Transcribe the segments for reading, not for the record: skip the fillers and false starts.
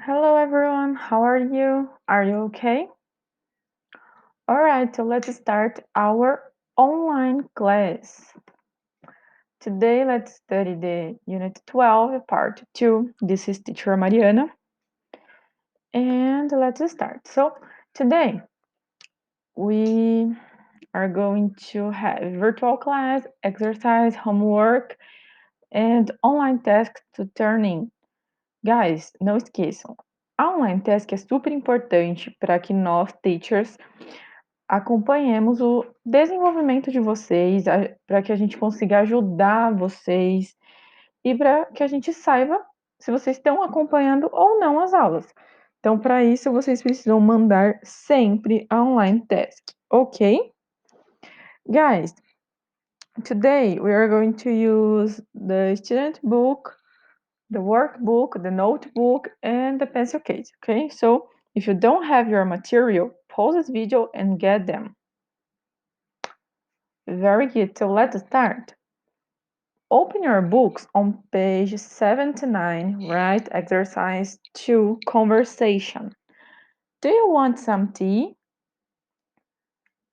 Hello everyone, how are you? Are you okay? Alright, so let's start our online class. Today let's study the Unit 12, Part 2. This is teacher Mariana. And let's start. So today we are going to have virtual class, exercise, homework, and online tasks to turn in. Guys, não esqueçam, a online task é super importante para que nós, teachers, acompanhemos o desenvolvimento de vocês, para que a gente consiga ajudar vocês e para que a gente saiba se vocês estão acompanhando ou não as aulas. Então, para isso, vocês precisam mandar sempre a online task, ok? Guys, today we are going to use the student book, the workbook, the notebook, and the pencil case, okay? So, if you don't have your material, pause this video and get them. Very good. So let's start. Open your books on page 79, write exercise 2, conversation. Do you want some tea?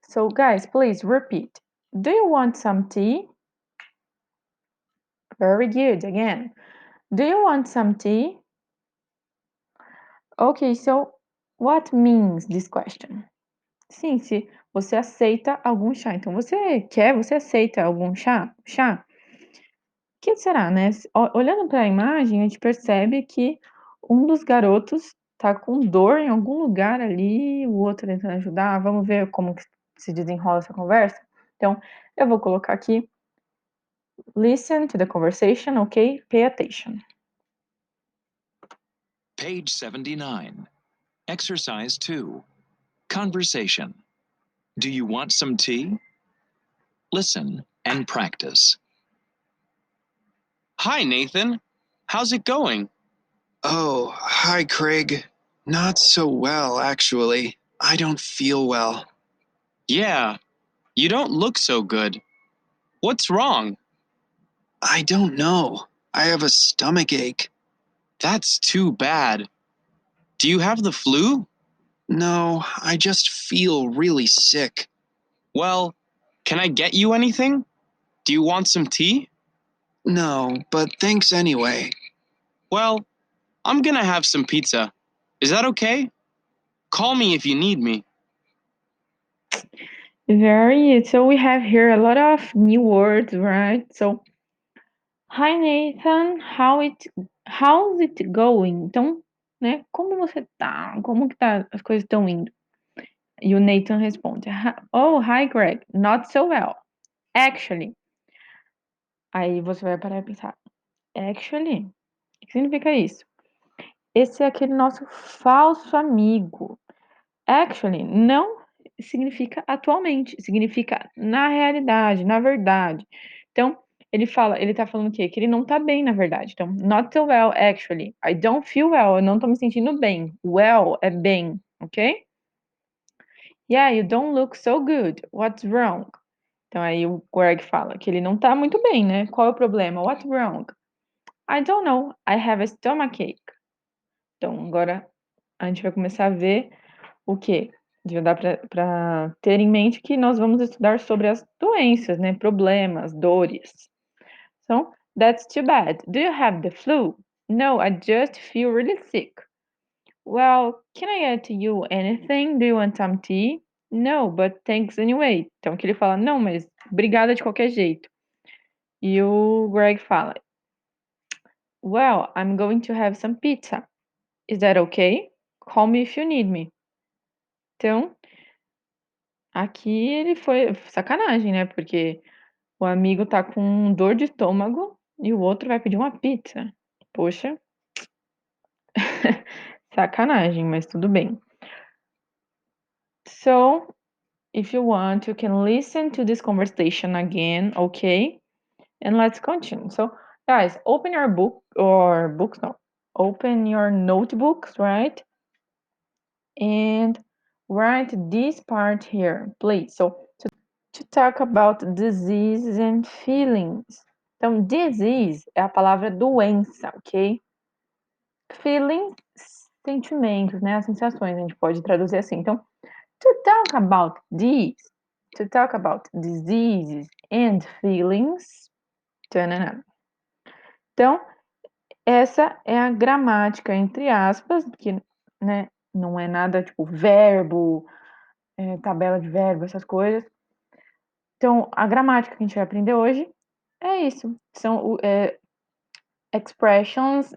So guys, please repeat. Do you want some tea? Very good. Again. Do you want some tea? Okay, so what means this question? Sim, se você aceita algum chá. Então, você aceita algum chá? Chá? Que será, né? Olhando para a imagem, a gente percebe que um dos garotos tá com dor em algum lugar ali, o outro tentando ajudar. Vamos ver como que se desenrola essa conversa? Então, eu vou colocar aqui, listen to the conversation, ok? Pay attention. Page 79. Exercise 2. Conversation. Do you want some tea? Listen and practice. Hi, Nathan. How's it going? Oh, hi, Craig. Not so well, actually. I don't feel well. Yeah, you don't look so good. What's wrong? I don't know. I have a stomach ache. That's too bad. Do you have the flu? No, I just feel really sick. Well, can I get you anything? Do you want some tea? No, but thanks anyway. Well, I'm gonna have some pizza. Is that okay? Call me if you need me. Very, so we have here a lot of new words, right? So, hi Nathan, how's it going? Então, né, como você tá? Como que tá, as coisas estão indo? E o Nathan responde: Oh, hi Greg, not so well. Actually. Aí você vai parar e pensar: Actually? O que significa isso? Esse é aquele nosso falso amigo. Actually não significa atualmente, significa na realidade, na verdade. Então, ele tá falando o quê? Que ele não tá bem, na verdade. Então, not so well, actually. I don't feel well, eu não tô me sentindo bem. Well é bem, ok? Yeah, you don't look so good. What's wrong? Então aí o Greg fala que ele não tá muito bem, né? Qual é o problema? What's wrong? I don't know. I have a stomachache. Então agora a gente vai começar a ver o quê? Já dá para ter em mente que nós vamos estudar sobre as doenças, né? Problemas, dores. So, that's too bad. Do you have the flu? No, I just feel really sick. Well, can I get you anything? Do you want some tea? No, but thanks anyway. Então que ele fala, não, mas obrigada de qualquer jeito. E o Greg fala, well, I'm going to have some pizza. Is that okay? Call me if you need me. Então, aqui ele foi sacanagem, né? Porque o amigo tá com dor de estômago e o outro vai pedir uma pizza. Poxa, sacanagem, mas tudo bem. So, if you want, you can listen to this conversation again, okay? And let's continue. So, guys, open your book or books, no, open your notebooks, right? And write this part here, please. So, to talk about disease and feelings. Então, disease é a palavra doença, ok? Feelings sentimentos, né? As sensações, a gente pode traduzir assim. Então, to talk about these, to talk about diseases and feelings. Tanana. Então, essa é a gramática, entre aspas, que, né, não é nada tipo verbo, tabela de verbo, essas coisas. Então, a gramática que a gente vai aprender hoje é isso. São expressions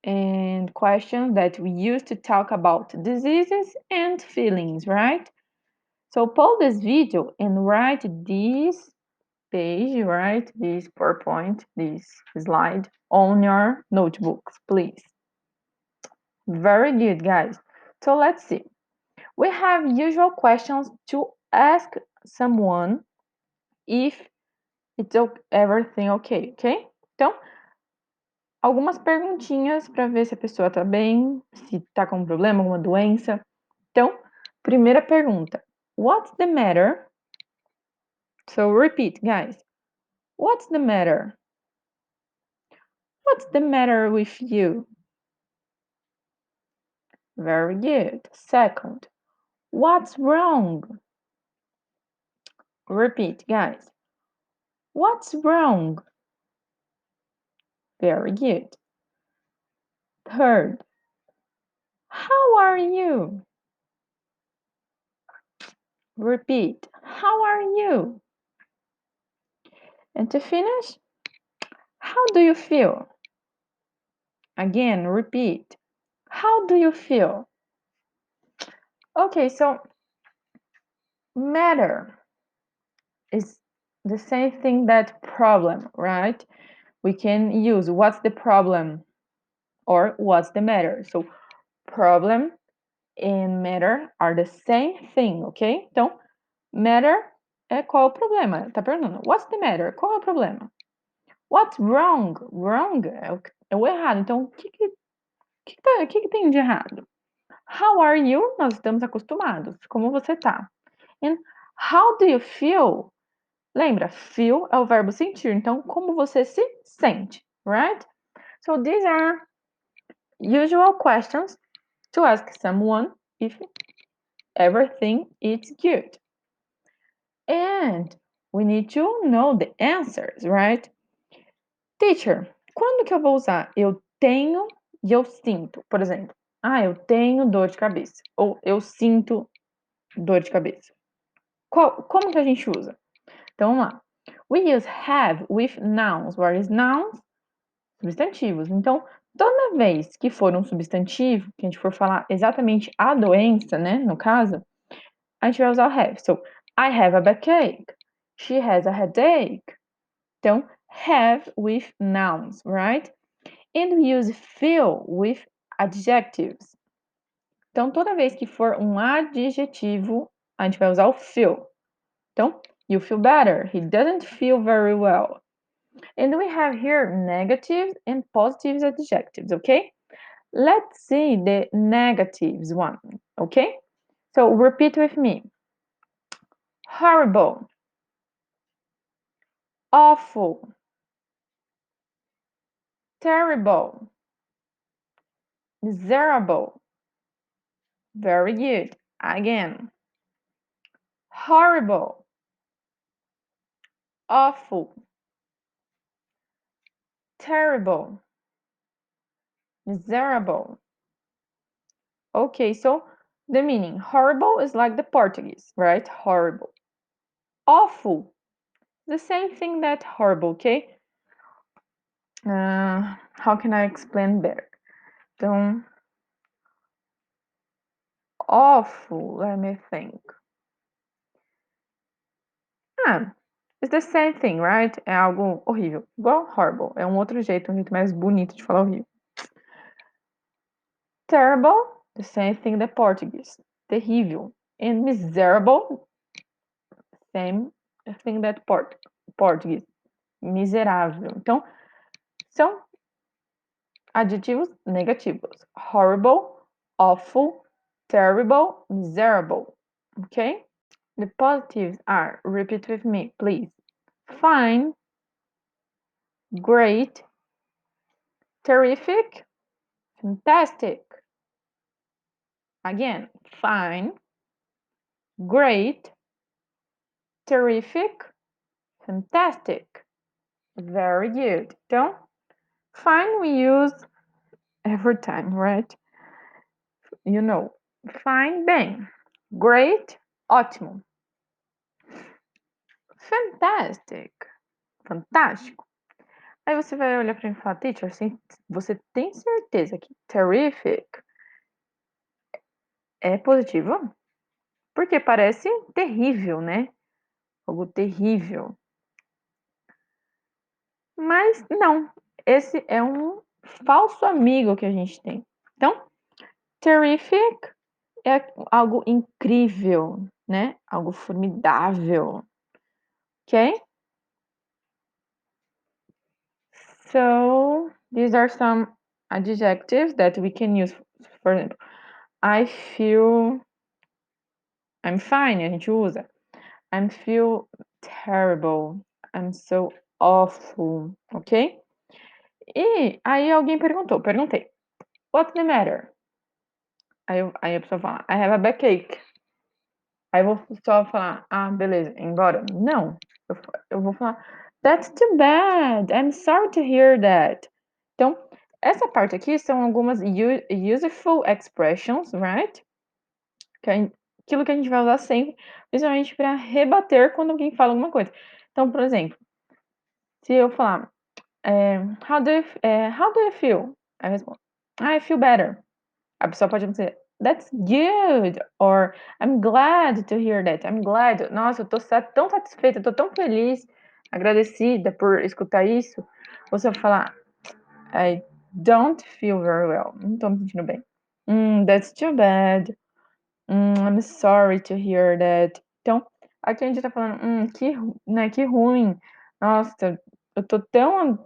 and questions that we use to talk about diseases and feelings, right? So pause this video and write this page, right? This PowerPoint, this slide on your notebooks, please. Very good, guys. So let's see. We have usual questions to ask someone if it's everything okay, ok? Então, algumas perguntinhas para ver se a pessoa tá bem, se tá com um problema, alguma doença. Então, primeira pergunta. What's the matter? So repeat, guys. What's the matter? What's the matter with you? Very good. Second, what's wrong? Repeat, guys. What's wrong? Very good. Third, how are you? Repeat, how are you? And to finish, how do you feel? Again, repeat, how do you feel? Okay, so matter is the same thing that problem, right? We can use what's the problem or what's the matter. So problem and matter are the same thing, ok? Então, matter é qual o problema. Tá perguntando, what's the matter? Qual é o problema? What's wrong? Wrong é o errado. Então, o que tem de errado? How are you? Nós estamos acostumados. Como você tá? And how do you feel? Lembra, feel é o verbo sentir. Então, como você se sente, right? So these are usual questions to ask someone if everything is good. And we need to know the answers, right? Teacher, quando que eu vou usar eu tenho e eu sinto? Por exemplo, eu tenho dor de cabeça. Ou eu sinto dor de cabeça. Como que a gente usa? Então, vamos lá. We use have with nouns. What is nouns? Substantivos. Então, toda vez que for um substantivo, que a gente for falar exatamente a doença, né, no caso, a gente vai usar o have. So, I have a backache. She has a headache. Então, have with nouns, right? And we use feel with adjectives. Então, toda vez que for um adjetivo, a gente vai usar o feel. Então, you feel better. He doesn't feel very well. And we have here negatives and positive adjectives, okay? Let's see the negatives one, okay? So repeat with me. Horrible, awful, terrible, miserable. Very good. Again. Horrible, awful, terrible, miserable. Okay, so the meaning horrible is like the Portuguese, right? Horrible. Awful, the same thing that horrible, okay? How can I explain better? Então, awful, let me think. It's the same thing, right? É algo horrível. Igual horrible. É um outro jeito, um jeito mais bonito de falar horrível. Terrible, the same thing that Portuguese. Terrível. And miserable, same thing that Portuguese. Miserável. Então, são adjetivos negativos. Horrible, awful, terrible, miserable. Okay? The positives are, repeat with me, please. Fine, great, terrific, fantastic. Again, fine, great, terrific, fantastic, very good. Então, fine we use every time, right? You know, fine, bem. Great, ótimo. Fantastic, fantástico. Aí você vai olhar para mim e falar, teacher, você tem certeza que terrific é positivo? Porque parece terrível, né? Algo terrível. Mas não, esse é um falso amigo que a gente tem. Então, terrific é algo incrível, né? Algo formidável. Ok? So, these are some adjectives that we can use. For example, I feel I'm fine, a gente usa. I feel terrible. I'm so awful, ok? E aí alguém perguntei, what's the matter? Aí a pessoa fala, I have a backache. Aí eu vou só falar, beleza, embora. Não, eu vou falar, that's too bad, I'm sorry to hear that. Então, essa parte aqui são algumas useful expressions, right? Aquilo que a gente vai usar sempre, principalmente para rebater quando alguém fala alguma coisa. Então, por exemplo, se eu falar, how do you feel? Aí eu respondo, I feel better. A pessoa pode dizer, that's good, or I'm glad to hear that. I'm glad. Nossa, eu tô tão satisfeita, eu tô tão feliz, agradecida por escutar isso. Você vai falar, I don't feel very well. Não tô me sentindo bem. That's too bad. I'm sorry to hear that. Então, aqui a gente tá falando, que ruim. Nossa, eu tô tão.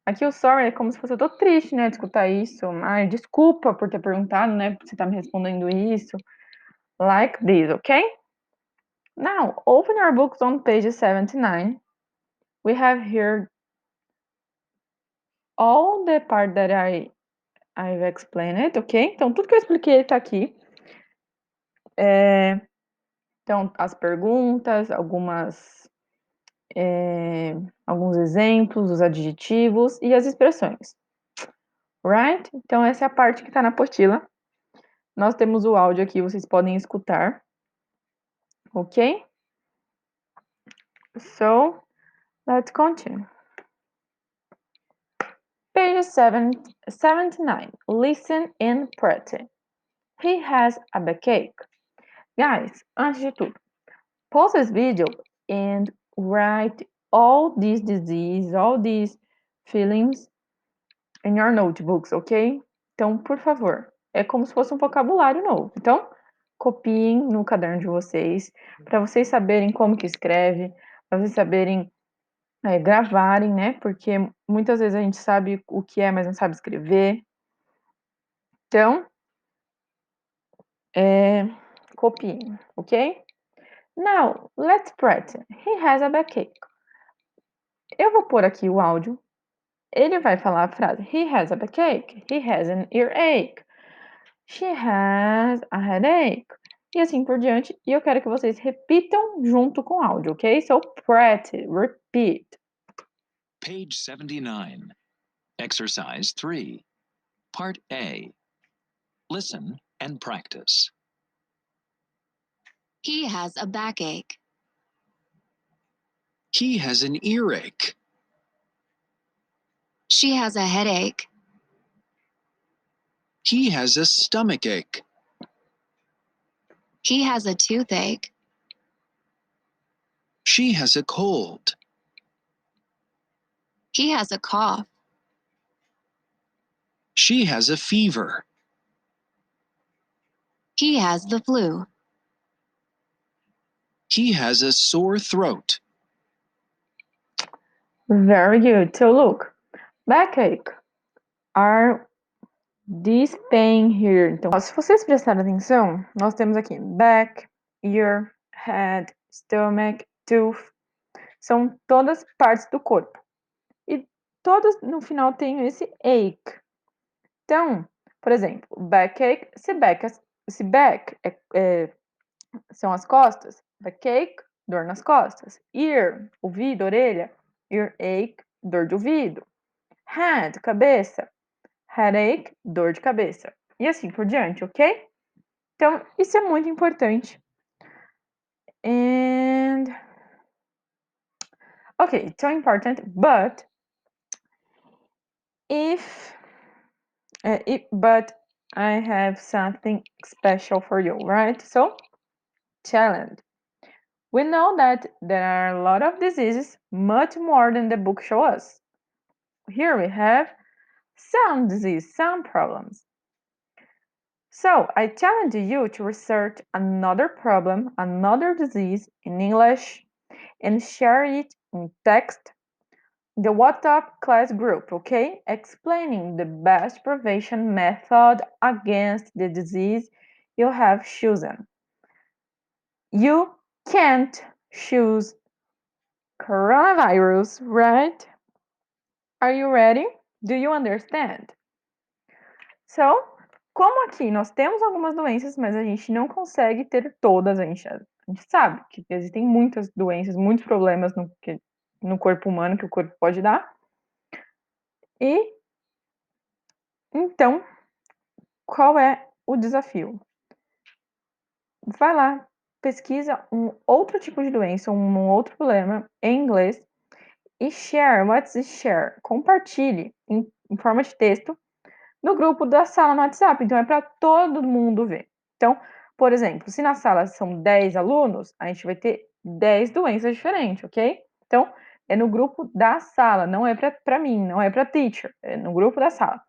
Aqui o sorry é como se fosse, eu tô triste, né, de escutar isso. Ai, desculpa por ter perguntado, né, por você tá me respondendo isso. Like this, okay? Now, open our books on page 79. We have here all the part that I've explained, ok? Então, tudo que eu expliquei tá aqui. Então, as perguntas, alguns exemplos, os adjetivos e as expressões. Right? Então, essa é a parte que está na apostila. Nós temos o áudio aqui, vocês podem escutar. Ok? So, let's continue. Page 79. Listen and practice. He has a backache. Guys, antes de tudo, pause this video and write all these diseases, all these feelings in your notebooks, ok? Então, por favor, é como se fosse um vocabulário novo. Então, copiem no caderno de vocês, para vocês saberem como que escreve, para vocês saberem gravarem, né? Porque muitas vezes a gente sabe o que é, mas não sabe escrever. Então, copiem, ok? Now, let's practice. He has a backache. Eu vou pôr aqui o áudio. Ele vai falar a frase. He has a backache. He has an earache. She has a headache. E assim por diante. E eu quero que vocês repitam junto com o áudio, ok? So, practice, repeat. Page 79. Exercise 3. Part A. Listen and practice. He has a backache. He has an earache. She has a headache. He has a stomachache. He has a toothache. She has a cold. He has a cough. She has a fever. He has the flu. He has a sore throat. Very good. So, look, backache are this pain here. Então, se vocês prestarem atenção, nós temos aqui back, ear, head, stomach, tooth. São todas partes do corpo. E todas no final tem esse ache. Então, Por exemplo, backache, se back são as costas, backache, dor nas costas. Ear, ouvido, orelha, earache, dor de ouvido. Head, cabeça, headache, dor de cabeça. E assim por diante, ok? Então, isso é muito importante. And okay, it's so important, but but I have something special for you, right? So, challenge. We know that there are a lot of diseases, much more than the book shows us. Here we have some disease, some problems. So I challenge you to research another problem, another disease in English and share it in text in the WhatsApp class group, okay? Explaining the best prevention method against the disease you have chosen. You can't choose coronavirus, right? Are you ready? Do you understand? So, como aqui nós temos algumas doenças, mas a gente não consegue ter todas, a gente sabe que existem muitas doenças, muitos problemas no corpo humano que o corpo pode dar. E então, qual é o desafio? Vai lá, pesquisa um outro tipo de doença, um outro problema em inglês e share. What's share? Compartilhe em forma de texto no grupo da sala no WhatsApp. Então, é para todo mundo ver. Então, por exemplo, se na sala são 10 alunos, a gente vai ter 10 doenças diferentes, ok? Então, é no grupo da sala, não é para mim, não é para teacher, é no grupo da sala.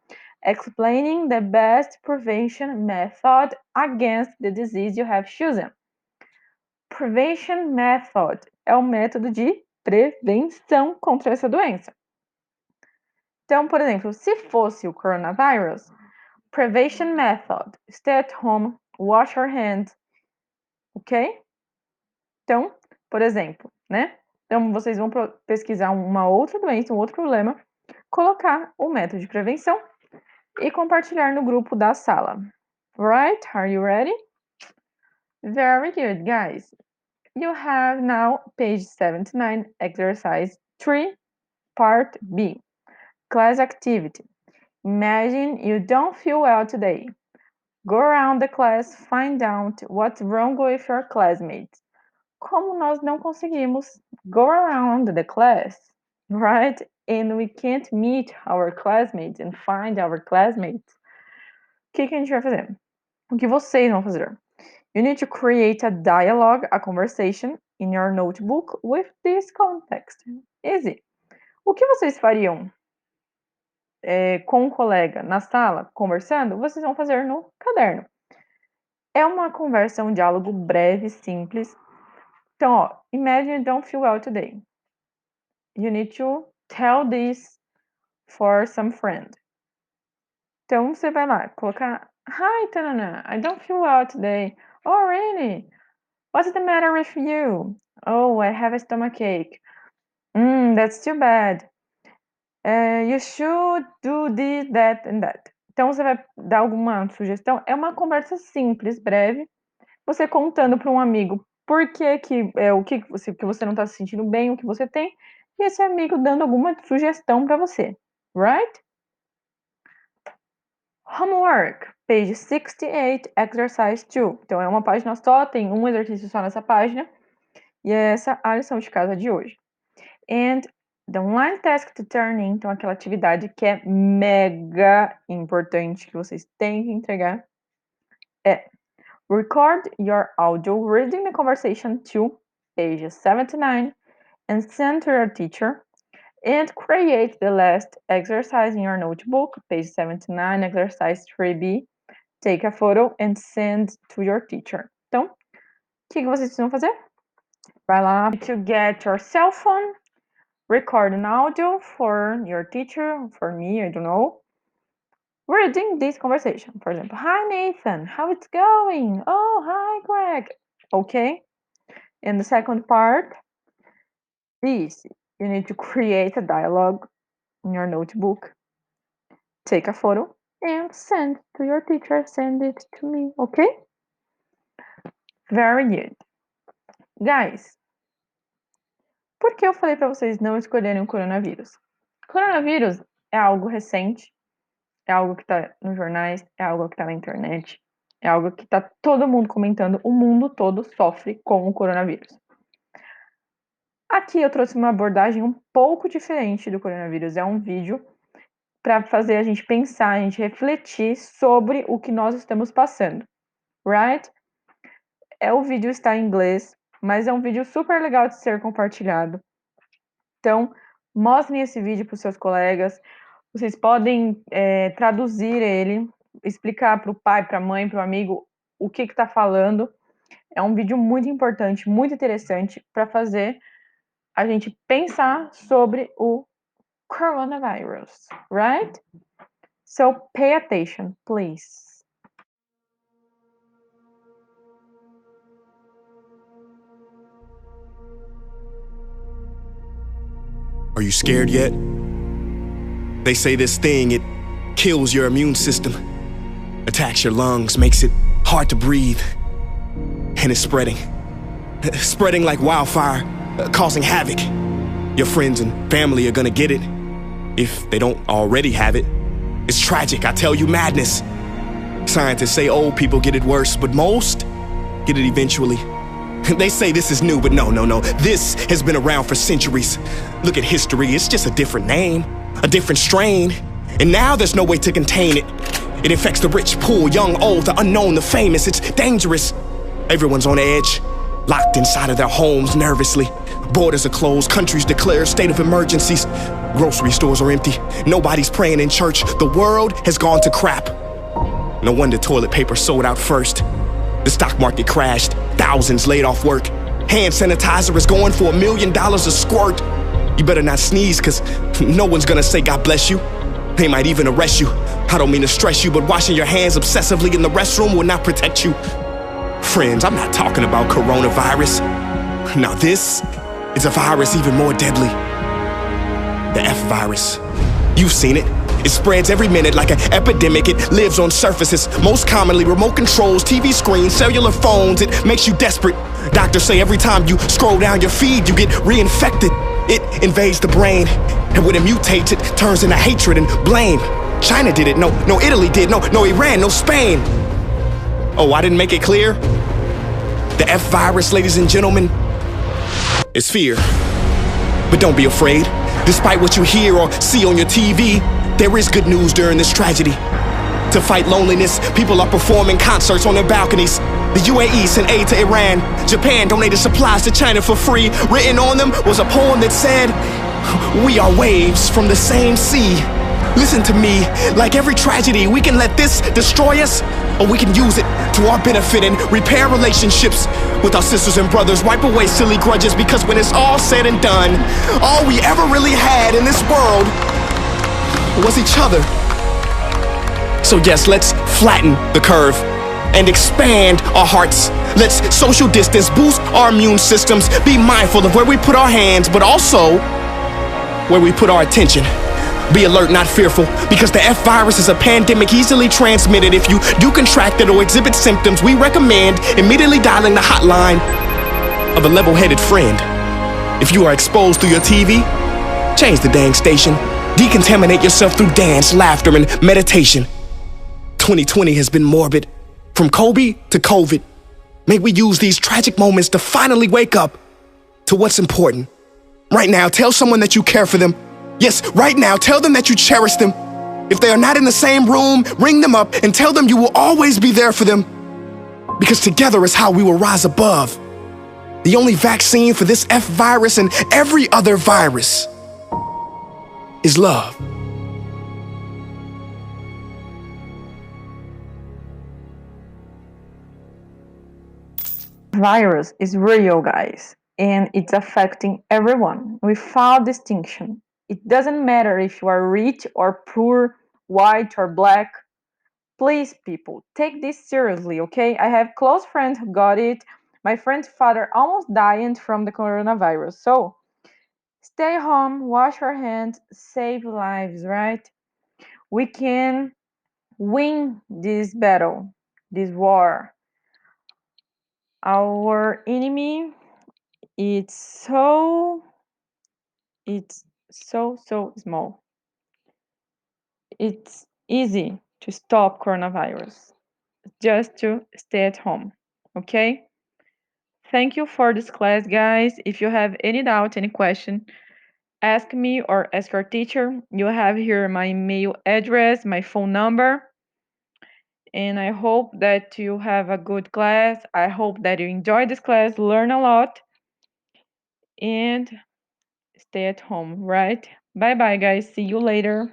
Explaining the best prevention method against the disease you have chosen. Prevention method é o método de prevenção contra essa doença. Então, por exemplo, se fosse o coronavírus, prevention method, stay at home, wash your hands, ok? Então, por exemplo, né? Então, vocês vão pesquisar uma outra doença, um outro problema, colocar o método de prevenção e compartilhar no grupo da sala. Right? Are you ready? Very good, guys. You have now page 79, exercise 3, part B. Class activity. Imagine you don't feel well today. Go around the class, find out what's wrong with your classmates. Como nós não conseguimos go around the class, right? And we can't meet our classmates and find our classmates. O que a gente vai fazer? O que vocês vão fazer? You need to create a dialogue, a conversation in your notebook with this context. Easy. O que vocês fariam com um colega na sala, conversando? Vocês vão fazer no caderno. É uma conversa, um diálogo breve, simples. Então, ó, imagine you don't feel well today. You need to tell this for some friend. Então, você vai lá, colocar Hi, Tanana, I don't feel well today. Oh, really? What's the matter with you? Oh, I have a stomachache. That's too bad. You should do this, that and that. Então, você vai dar alguma sugestão. É uma conversa simples, breve. Você contando para um amigo por que você não está se sentindo bem, o que você tem. E esse amigo dando alguma sugestão para você. Right? Homework, page 68, exercise 2. Então, é uma página só, tem um exercício só nessa página. E é essa a lição de casa de hoje. And the online task to turn in, então aquela atividade que é mega importante, que vocês têm que entregar, é record your audio reading the conversation to page 79 and send to your teacher. And create the last exercise in your notebook, page 79, exercise 3B. Take a photo and send to your teacher. Então, o que vocês precisam fazer? Vai lá to get your cell phone, record an audio for your teacher, for me, I don't know. Reading this conversation. For example, hi Nathan, how it's going? Oh, hi Greg. Okay. And the second part is you need to create a dialogue in your notebook. Take a photo and send to your teacher, send it to me, okay? Very good. Guys, por que eu falei para vocês não escolherem o coronavírus? Coronavírus é algo recente, é algo que está nos jornais, é algo que está na internet, é algo que está todo mundo comentando, o mundo todo sofre com o coronavírus. Aqui eu trouxe uma abordagem um pouco diferente do coronavírus, é um vídeo para fazer a gente pensar, a gente refletir sobre o que nós estamos passando, right? O vídeo está em inglês, mas é um vídeo super legal de ser compartilhado. Então, mostrem esse vídeo para os seus colegas. Vocês podem traduzir ele, explicar para o pai, para a mãe, para o amigo o que está falando. É um vídeo muito importante, muito interessante para fazer a gente pensar sobre o coronavirus, right? So pay attention, please. Are you scared yet? They say this thing, it kills your immune system, attacks your lungs, makes it hard to breathe, and it's spreading. Spreading like wildfire, causing havoc. Your friends and family are gonna get it, if they don't already have it. It's tragic, I tell you, madness. Scientists say old people get it worse, but most get it eventually. They say this is new, but no. This has been around for centuries. Look at history, it's just a different name, a different strain. And now there's no way to contain it. It infects the rich, poor, young, old, the unknown, the famous. It's dangerous. Everyone's on edge, locked inside of their homes nervously. Borders are closed, countries declare state of emergencies. Grocery stores are empty, nobody's praying in church. The world has gone to crap. No wonder toilet paper sold out first. The stock market crashed, thousands laid off work. Hand sanitizer is going for $1 million a squirt. You better not sneeze, cause no one's gonna say God bless you. They might even arrest you. I don't mean to stress you, but washing your hands obsessively in the restroom will not protect you. Friends, I'm not talking about coronavirus. Now this is a virus even more deadly. The F virus. You've seen it. It spreads every minute like an epidemic. It lives on surfaces, most commonly remote controls, TV screens, cellular phones. It makes you desperate. Doctors say every time you scroll down your feed, you get reinfected. It invades the brain, and when it mutates, it turns into hatred and blame. China did it, no Italy did, no Iran, no Spain. Oh, I didn't make it clear? The F virus, ladies and gentlemen, is fear. But don't be afraid. Despite what you hear or see on your TV, there is good news during this tragedy. To fight loneliness, people are performing concerts on their balconies. The UAE sent aid to Iran. Japan donated supplies to China for free. Written on them was a poem that said, "We are waves from the same sea." Listen to me, like every tragedy, we can let this destroy us, or we can use it to our benefit and repair relationships with our sisters and brothers, wipe away silly grudges, because when it's all said and done, all we ever really had in this world was each other. So yes, let's flatten the curve and expand our hearts. Let's social distance, boost our immune systems, be mindful of where we put our hands, but also where we put our attention. Be alert, not fearful, because the F virus is a pandemic easily transmitted. If you do contract it or exhibit symptoms, we recommend immediately dialing the hotline of a level-headed friend. If you are exposed through your TV, change the dang station. Decontaminate yourself through dance, laughter, and meditation. 2020 has been morbid. From Kobe to COVID. May we use these tragic moments to finally wake up to what's important. Right now, tell someone that you care for them. Yes, right now, tell them that you cherish them. If they are not in the same room, ring them up and tell them you will always be there for them. Because together is how we will rise above. The only vaccine for this F virus and every other virus is love. Virus is real, guys, and it's affecting everyone without distinction. It doesn't matter if you are rich or poor, white or black. Please, people, take this seriously, okay? I have close friends who got it. My friend's father almost died from the coronavirus. So, stay home, wash your hands, save lives, right? We can win this battle, this war. Our enemy it's so it's so small. It's easy to stop coronavirus. Just to stay at home. Okay? Thank you for this class, guys. If you have any doubt, any question, ask me or ask your teacher. You have here my email address, my phone number. And I hope that you have a good class. I hope that you enjoy this class, learn a lot, and stay at home, right? Bye bye, guys. See you later.